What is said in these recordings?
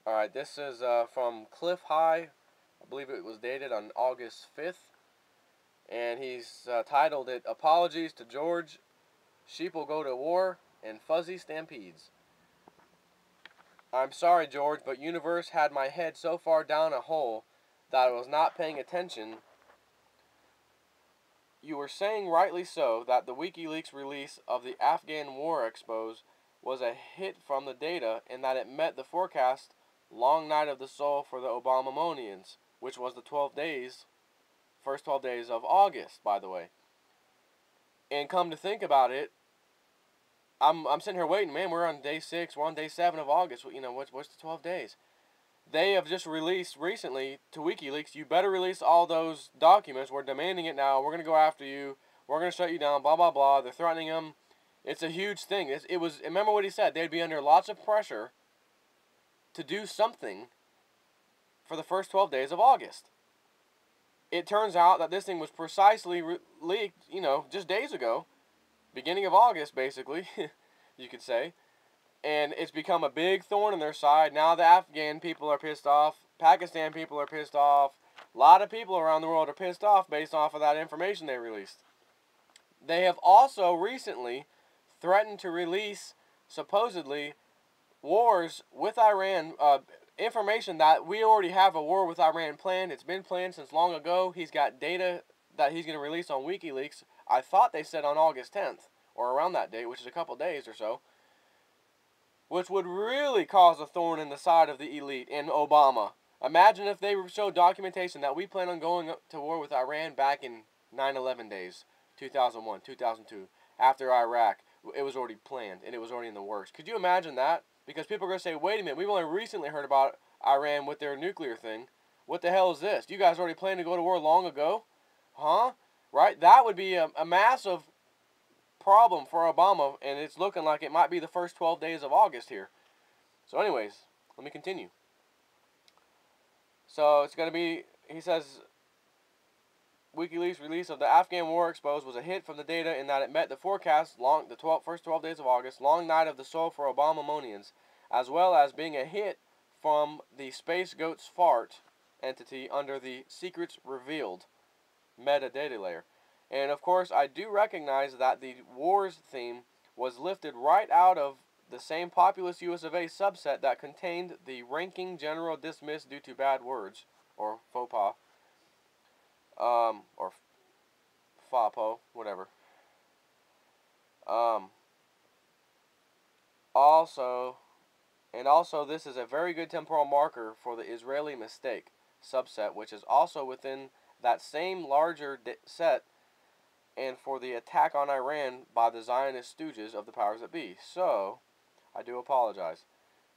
Alright, this is from Clif High. I believe it was dated on August 5th. And he's titled it, Apologies to George, Sheep Will Go to War, and Fuzzy Stampedes. I'm sorry, George, but Universe had my head so far down a hole that I was not paying attention. You were saying rightly so that the WikiLeaks release of the Afghan war expose was a hit from the data and that it met the forecast long night of the soul for the Obamamonians, which was the first 12 days of August, by the way. And come to think about it, I'm sitting here waiting, man, we're on day 6, we're on day 7 of August, what's the 12 days? They have just released recently to WikiLeaks, you better release all those documents, we're demanding it now, we're going to go after you, we're going to shut you down, blah, blah, blah, they're threatening him. It's a huge thing. Remember what he said, they'd be under lots of pressure to do something for the first 12 days of August. It turns out that this thing was precisely leaked, just days ago, beginning of August, basically, you could say. And it's become a big thorn in their side. Now the Afghan people are pissed off. Pakistan people are pissed off. A lot of people around the world are pissed off based off of that information they released. They have also recently threatened to release, supposedly, wars with Iran, information that we already have a war with Iran planned. It's been planned since long ago. He's got data that he's going to release on WikiLeaks. I thought they said on August 10th, or around that date, which is a couple days or so, which would really cause a thorn in the side of the elite and Obama. Imagine if they showed documentation that we plan on going to war with Iran back in 9/11 days, 2001, 2002, after Iraq. It was already planned, and it was already in the works. Could you imagine that? Because people are going to say, wait a minute, we've only recently heard about Iran with their nuclear thing. What the hell is this? You guys already planned to go to war long ago? Huh? Right? That would be a massive problem for Obama, and it's looking like it might be the first 12 days of August here. So anyways, let me continue. So it's going to be, he says, WikiLeaks release of the Afghan war expose was a hit from the data in that it met the forecast first 12 days of August, long night of the soul for Obamamonians, as well as being a hit from the Space Goats Fart entity under the Secrets Revealed metadata layer. And of course, I do recognize that the wars theme was lifted right out of the same populous US of A subset that contained the ranking general dismissed due to bad words, or faux pas. Or FAPO, whatever. Also, this is a very good temporal marker for the Israeli mistake subset, which is also within that same larger set, and for the attack on Iran by the Zionist stooges of the powers that be. So, I do apologize.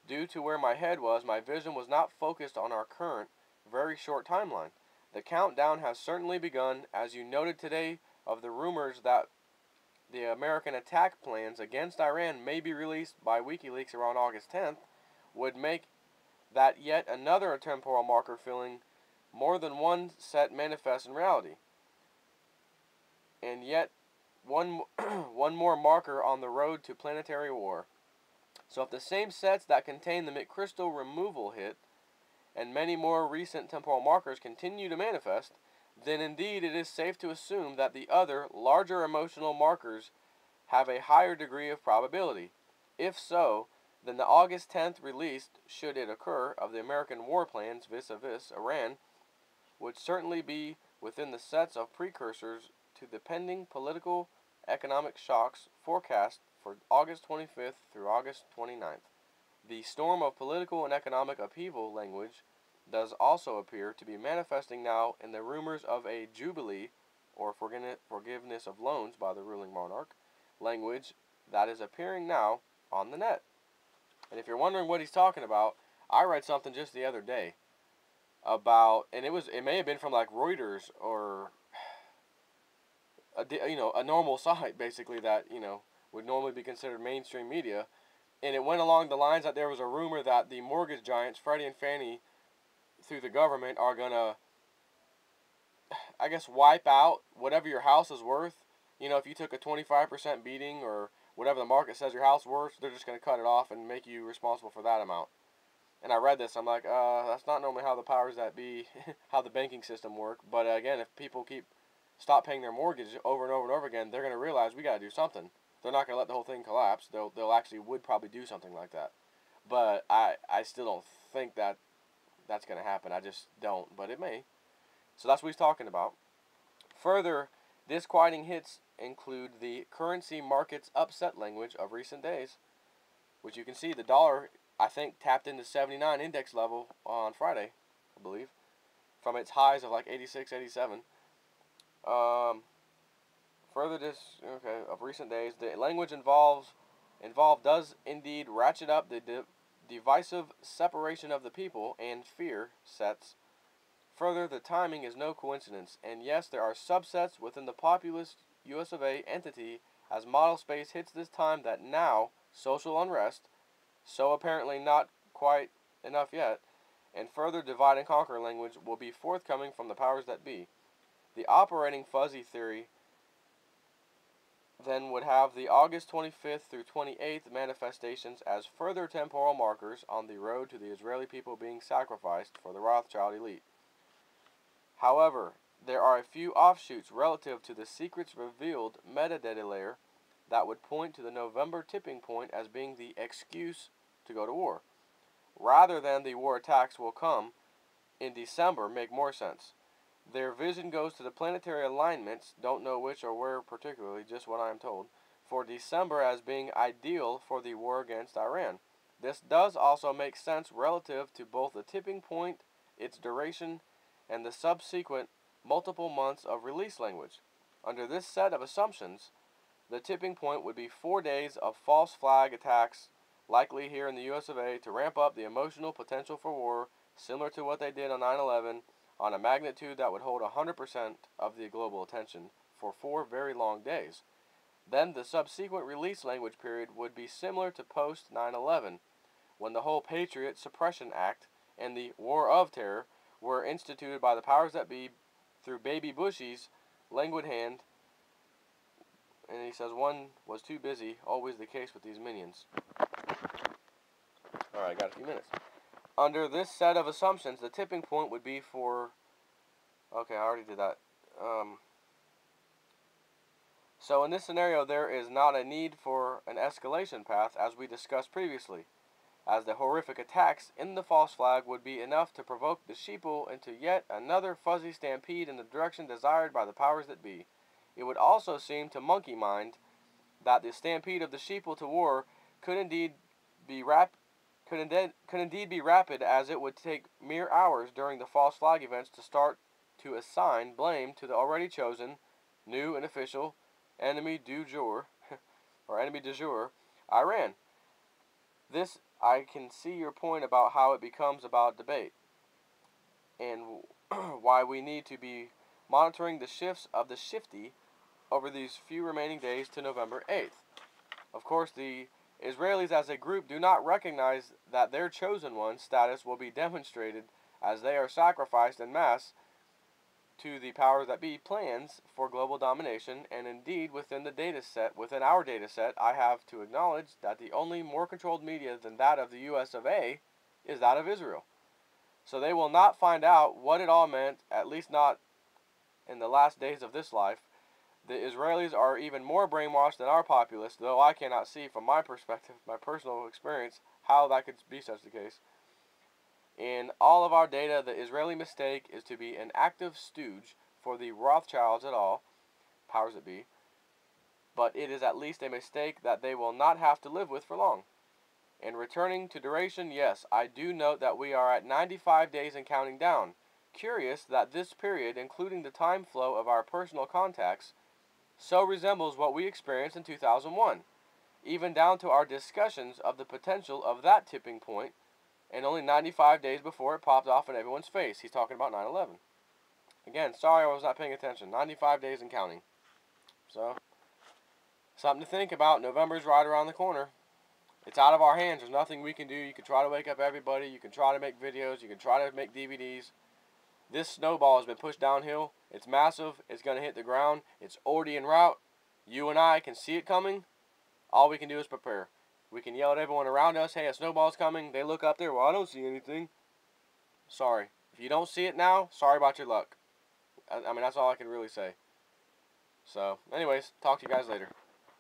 Due to where my head was, my vision was not focused on our current, very short timeline. The countdown has certainly begun, as you noted today, of the rumors that the American attack plans against Iran may be released by WikiLeaks around August 10th, would make that yet another temporal marker filling more than one set manifest in reality. And yet one more marker on the road to planetary war. So if the same sets that contain the McChrystal removal hit, and many more recent temporal markers continue to manifest, then indeed it is safe to assume that the other, larger emotional markers have a higher degree of probability. If so, then the August 10th release, should it occur, of the American war plans vis-a-vis Iran, would certainly be within the sets of precursors to the pending political economic shocks forecast for August 25th through August 29th. The storm of political and economic upheaval language does also appear to be manifesting now in the rumors of a jubilee, or forgiveness of loans by the ruling monarch, language that is appearing now on the net. And if you're wondering what he's talking about, I read something just the other day about, and it may have been from like Reuters or a normal site basically that would normally be considered mainstream media. And it went along the lines that there was a rumor that the mortgage giants, Freddie and Fannie, through the government, are going to, I guess, wipe out whatever your house is worth. If you took a 25% beating or whatever the market says your house is worth, they're just going to cut it off and make you responsible for that amount. and I read this, I'm like, that's not normally how the powers that be, how the banking system work. But again, if people stop paying their mortgage over and over and over again, they're going to realize we got to do something. They're not going to let the whole thing collapse. They'll actually would probably do something like that. But I still don't think that's going to happen. I just don't, but it may. So that's what he's talking about. Further disquieting hits include the currency market's upset language of recent days, which you can see the dollar, I think, tapped into 79 index level on Friday, I believe, from its highs of like 86, 87. Further of recent days, the language involved does indeed ratchet up the divisive separation of the people and fear sets. Further, the timing is no coincidence, and yes, there are subsets within the populist US of A entity as model space hits this time that now social unrest, so apparently not quite enough yet, and further divide and conquer language will be forthcoming from the powers that be. The operating fuzzy theory then would have the August 25th through 28th manifestations as further temporal markers on the road to the Israeli people being sacrificed for the Rothschild elite. However, there are a few offshoots relative to the secrets revealed metadata layer that would point to the November tipping point as being the excuse to go to war, rather than the war attacks will come in December make more sense. Their vision goes to the planetary alignments, don't know which or where particularly, just what I am told, for December as being ideal for the war against Iran. This does also make sense relative to both the tipping point, its duration, and the subsequent multiple months of release language. Under this set of assumptions, the tipping point would be 4 days of false flag attacks, likely here in the US of A, to ramp up the emotional potential for war, similar to what they did on 9/11, on a magnitude that would hold 100% of the global attention for 4 very long days. Then the subsequent release language period would be similar to post 9/11, when the whole Patriot Suppression Act and the War of Terror were instituted by the powers that be through Baby Bushy's languid hand, and he says one was too busy, always the case with these minions. Alright, got a few minutes. Under this set of assumptions, the tipping point would be for... Okay, I already did that. So in this scenario, there is not a need for an escalation path, as we discussed previously, as the horrific attacks in the false flag would be enough to provoke the sheeple into yet another fuzzy stampede in the direction desired by the powers that be. It would also seem to monkey mind that the stampede of the sheeple to war could indeed be rapid, as it would take mere hours during the false flag events to start to assign blame to the already chosen, new and official enemy du jour, or enemy du jour, Iran. This, I can see your point about how it becomes about debate, and why we need to be monitoring the shifts of the shifty over these few remaining days to November 8th. Of course, the Israelis as a group do not recognize that their chosen one status will be demonstrated as they are sacrificed en masse to the powers that be plans for global domination, and indeed within our data set, I have to acknowledge that the only more controlled media than that of the US of A is that of Israel. So they will not find out what it all meant, at least not in the last days of this life. The Israelis are even more brainwashed than our populace, though I cannot see from my perspective, my personal experience, how that could be such the case. In all of our data, the Israeli mistake is to be an active stooge for the Rothschilds at all, powers that be, but it is at least a mistake that they will not have to live with for long. And returning to duration, yes, I do note that we are at 95 days and counting down. Curious that this period, including the time flow of our personal contacts, so resembles what we experienced in 2001, even down to our discussions of the potential of that tipping point, and only 95 days before it popped off in everyone's face. He's talking about 9/11. Again, sorry I was not paying attention. 95 days and counting. So, something to think about. November's right around the corner. It's out of our hands. There's nothing we can do. You can try to wake up everybody. You can try to make videos. You can try to make DVDs. This snowball has been pushed downhill. It's massive. It's going to hit the ground. It's already en route. You and I can see it coming. All we can do is prepare. We can yell at everyone around us, hey, a snowball's coming. They look up there, well, I don't see anything. Sorry. If you don't see it now, sorry about your luck. I mean, that's all I can really say. So, anyways, talk to you guys later.